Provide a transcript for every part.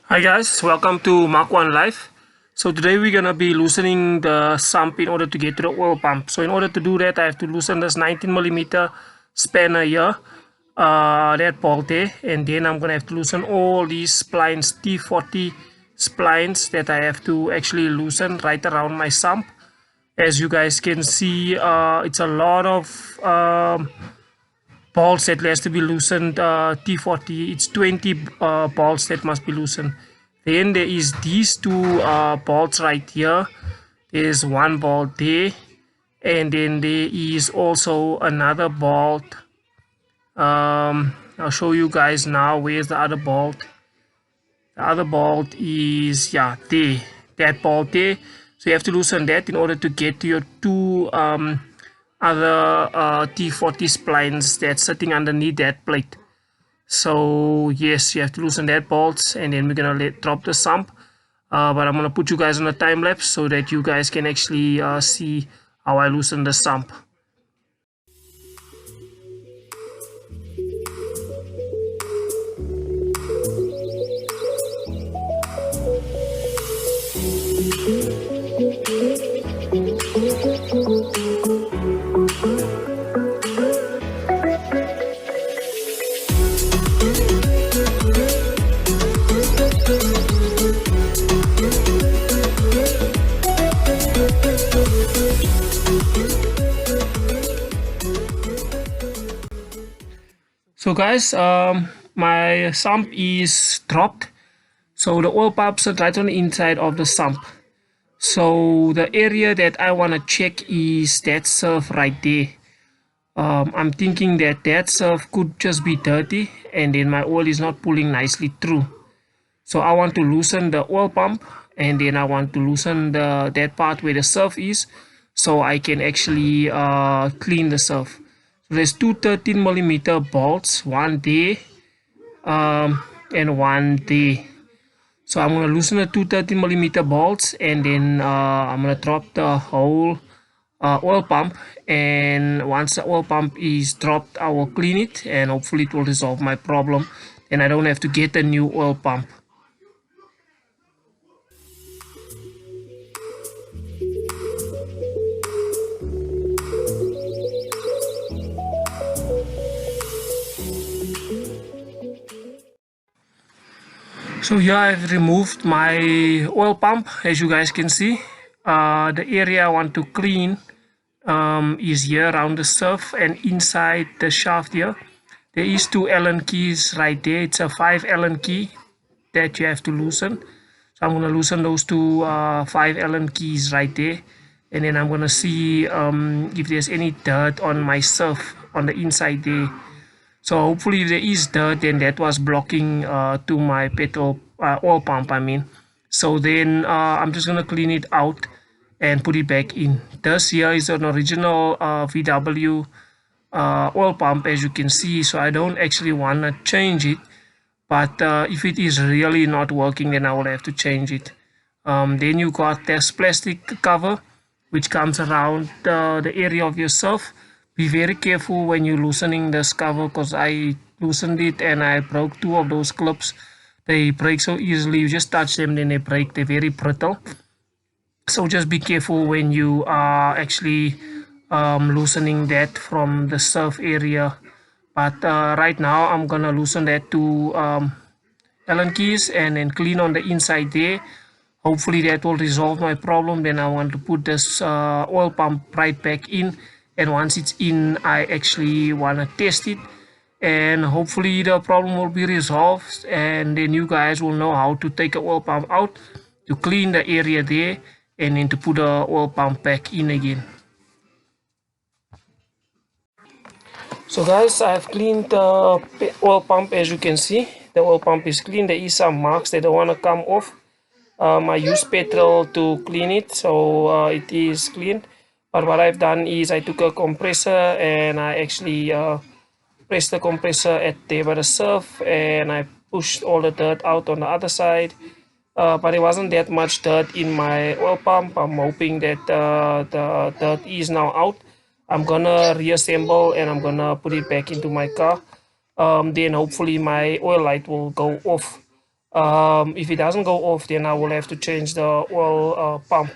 Hi guys, welcome to Mark 1 Live. So today we're gonna be loosening the sump in order to get to the oil pump. So in order to do that, I have to loosen this 19mm spanner here, that bolt there, and then I'm gonna have to loosen all these splines, T40 splines that I have to actually loosen right around my sump. As you guys can see, it's a lot of bolts that has to be loosened. T40, it's 20 bolts that must be loosened. Then there is these two bolts right here. There's one bolt there, and then there is also another bolt. I'll show you guys now where's the other bolt. The other bolt is, yeah, there, that bolt there. So you have to loosen that in order to get to your two other T40 splines that's sitting underneath that plate. So yes, you have to loosen that bolts, and then we're gonna drop the sump. But I'm gonna put you guys on a time lapse so that you guys can actually see how I loosen the sump. So guys, my sump is dropped. So the oil pumps are right on the inside of the sump. So the area that I want to check is that surf right there. I'm thinking that that surf could just be dirty, and then my oil is not pulling nicely through. So I want to loosen the oil pump, and then I want to loosen that part where the surf is, so I can actually clean the surf. So there's two 13mm bolts, one there and one there. So I'm going to loosen the two 13mm bolts, and then I'm going to drop the whole oil pump, and once the oil pump is dropped, I will clean it, and hopefully it will resolve my problem and I don't have to get a new oil pump. So here I've removed my oil pump. As you guys can see, the area I want to clean is here around the surf and inside the shaft here. There is two Allen keys right there. It's a 5 Allen key that you have to loosen. So I'm going to loosen those two 5 Allen keys right there, and then I'm going to see if there's any dirt on my surf on the inside there. So hopefully if there is dirt, then that was blocking to my petrol oil pump, I mean. So then I'm just gonna clean it out and put it back in. This here is an original VW oil pump, as you can see, so I don't actually want to change it, but if it is really not working, then I will have to change it. Then you got this plastic cover which comes around the area of your surf. Be very careful when you're loosening this cover, because I loosened it and I broke two of those clips. They break so easily. You just touch them, then they break. They're very brittle. So just be careful when you are actually loosening that from the surf area. But right now I'm gonna loosen that to Allen keys and then clean on the inside there. Hopefully that will resolve my problem. Then I want to put this oil pump right back in, and once it's in, I actually want to test it, and hopefully the problem will be resolved, and then you guys will know how to take the oil pump out, to clean the area there, and then to put the oil pump back in again. So guys, I've cleaned the oil pump. As you can see, the oil pump is clean. There is some marks that don't want to come off. I used petrol to clean it, so it is cleaned. But what I've done is I took a compressor and I actually pressed the compressor at there by the surf, and I pushed all the dirt out on the other side. But it wasn't that much dirt in my oil pump. I'm hoping that the dirt is now out. I'm gonna reassemble and I'm gonna put it back into my car. Then hopefully my oil light will go off. If it doesn't go off, then I will have to change the oil pump.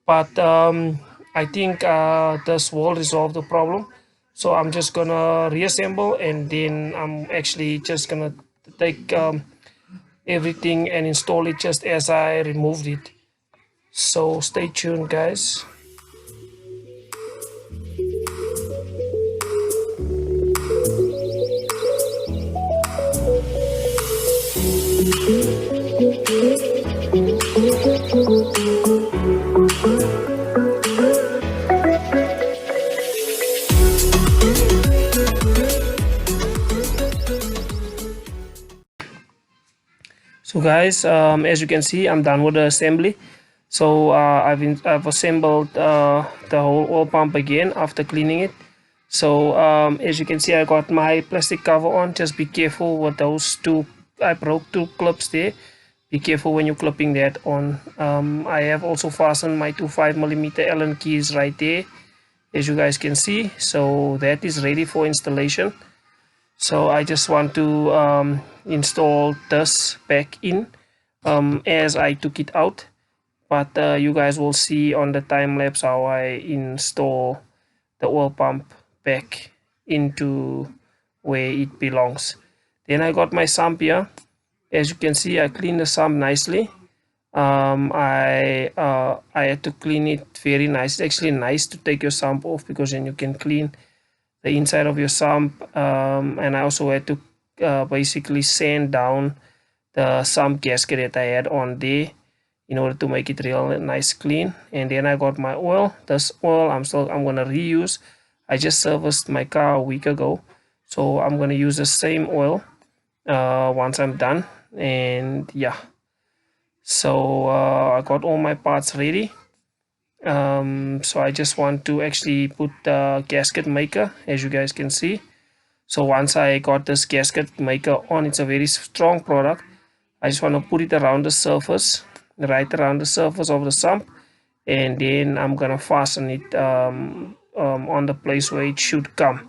But I think this will resolve the problem. So I'm just gonna reassemble, and then I'm actually just gonna take everything and install it just as I removed it. So stay tuned, guys. So guys, as you can see, I'm done with the assembly. So I've assembled the whole oil pump again after cleaning it. So as you can see, I got my plastic cover on. Just be careful with those two. I broke two clips there. Be careful when you're clipping that on. I have also fastened my two 5mm Allen keys right there, as you guys can see. So that is ready for installation. So I just want to install this back in as I took it out, but you guys will see on the time lapse how I install the oil pump back into where it belongs. Then I got my sump here. As you can see, I cleaned the sump nicely. I had to clean it very nice. It's actually nice to take your sump off, because then you can clean the inside of your sump. And I also had to basically sand down the sump gasket that I had on there in order to make it real nice clean. And then I got my oil. This oil I'm gonna reuse. I just serviced my car a week ago, so I'm gonna use the same oil once I'm done. And yeah, so I got all my parts ready. So I just want to actually put the gasket maker, as you guys can see. So once I got this gasket maker on, it's a very strong product. I just want to put it around the surface, right around the surface of the sump, and then I'm gonna fasten it on the place where it should come.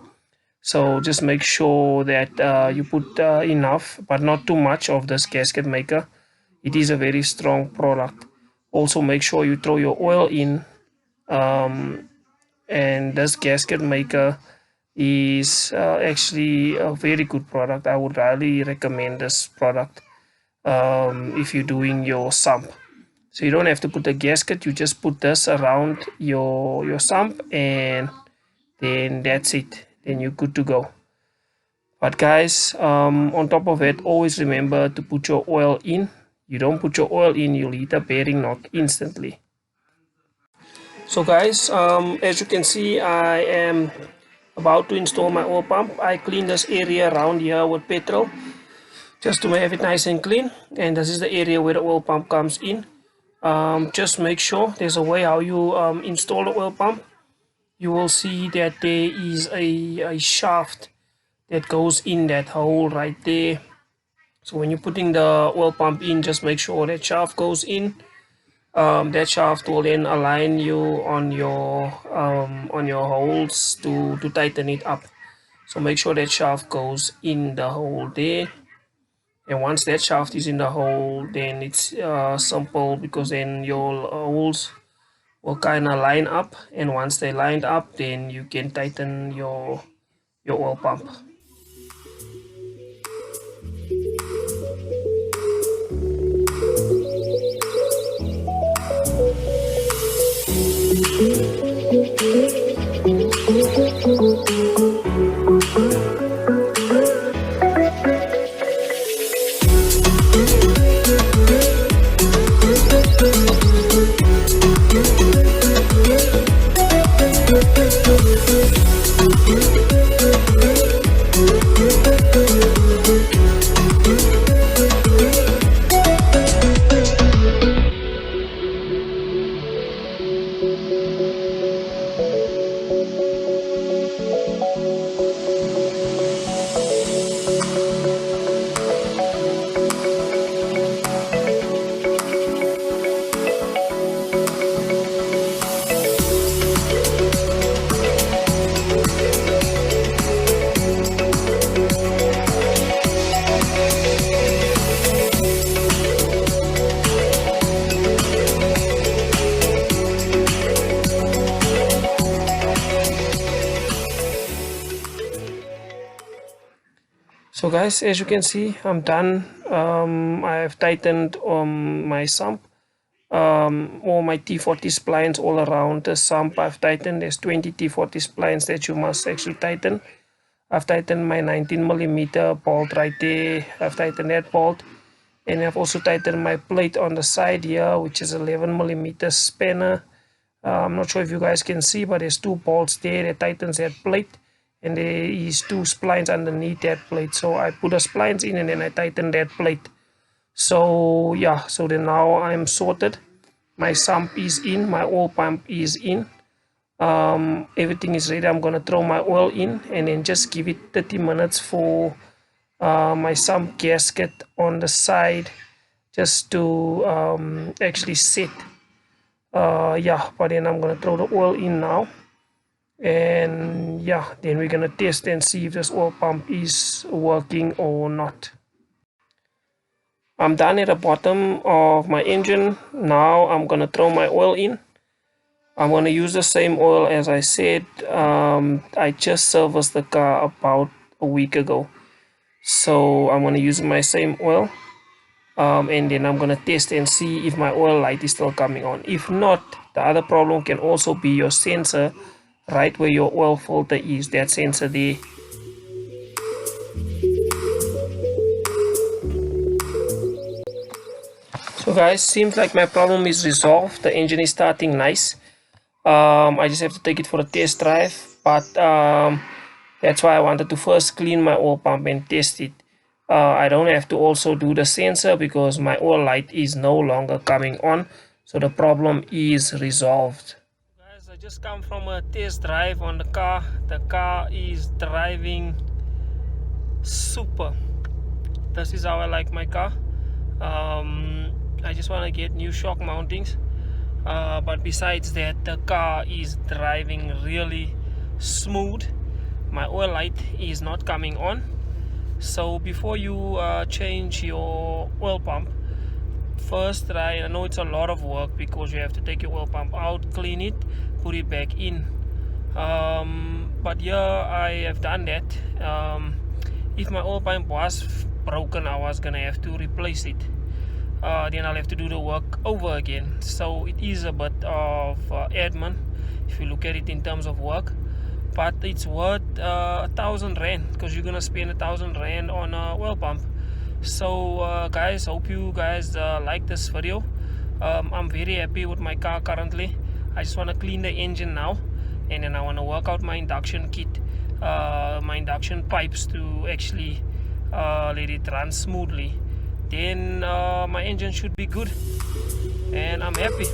So just make sure that you put enough, but not too much, of this gasket maker. It is a very strong product. Also make sure you throw your oil in, and this gasket maker is actually a very good product. I would highly recommend this product if you're doing your sump. So you don't have to put a gasket, you just put this around your sump, and then that's it. Then you're good to go. But guys, on top of it, always remember to put your oil in. You don't put your oil in, you'll hit a bearing knock instantly. So guys, as you can see, I am about to install my oil pump. I cleaned this area around here with petrol just to have it nice and clean, and this is the area where the oil pump comes in. Just make sure there's a way how you install the oil pump. You will see that there is a shaft that goes in that hole right there. So when you're putting the oil pump in, just make sure that shaft goes in. That shaft will then align you on your holes to tighten it up. So make sure that shaft goes in the hole there. And once that shaft is in the hole, then it's simple, because then your holes will kind of line up, and once they lined up, then you can tighten your oil pump. So guys, as you can see, I'm done. I have tightened my sump, all my T40 splines all around the sump. I've tightened. There's 20 T40 splines that you must actually tighten. I've tightened my 19mm bolt right there. I've tightened that bolt, and I've also tightened my plate on the side here, which is 11mm spanner. I'm not sure if you guys can see, but there's two bolts there that tightens that plate, and there is two splines underneath that plate. So I put the splines in and then I tighten that plate. So yeah, so then now I'm sorted. My sump is in, my oil pump is in, everything is ready. I'm gonna throw my oil in and then just give it 30 minutes for my sump gasket on the side just to actually set. Yeah, but then I'm gonna throw the oil in now, and yeah, then we're gonna test and see if this oil pump is working or not. I'm done at the bottom of my engine. Now I'm gonna throw my oil in. I'm gonna use the same oil as I said. I just serviced the car about a week ago, so I'm gonna use my same oil. And then I'm gonna test and see if my oil light is still coming on. If not, the other problem can also be your sensor right where your oil filter is, that sensor there. So guys, seems like my problem is resolved. The engine is starting nice. I just have to take it for a test drive, but that's why I wanted to first clean my oil pump and test it. I don't have to also do the sensor because my oil light is no longer coming on, so the problem is resolved. Guys, I just come from a test drive on the car. The car is driving super. This is how I like my car. I just want to get new shock mountings, but besides that, the car is driving really smooth. My oil light is not coming on. So before you change your oil pump, first try, I know it's a lot of work because you have to take your oil pump out, clean it, put it back in, but yeah, I have done that. If my oil pump was broken, I was gonna have to replace it. Then I'll have to do the work over again. So it is a bit of admin if you look at it in terms of work, but it's worth 1,000 rand because you're gonna spend 1,000 rand on a oil pump. So guys, hope you guys like this video. I'm very happy with my car currently. I just want to clean the engine now, and then I want to work out my induction kit, my induction pipes to actually let it run smoothly. Then my engine should be good, and I'm happy.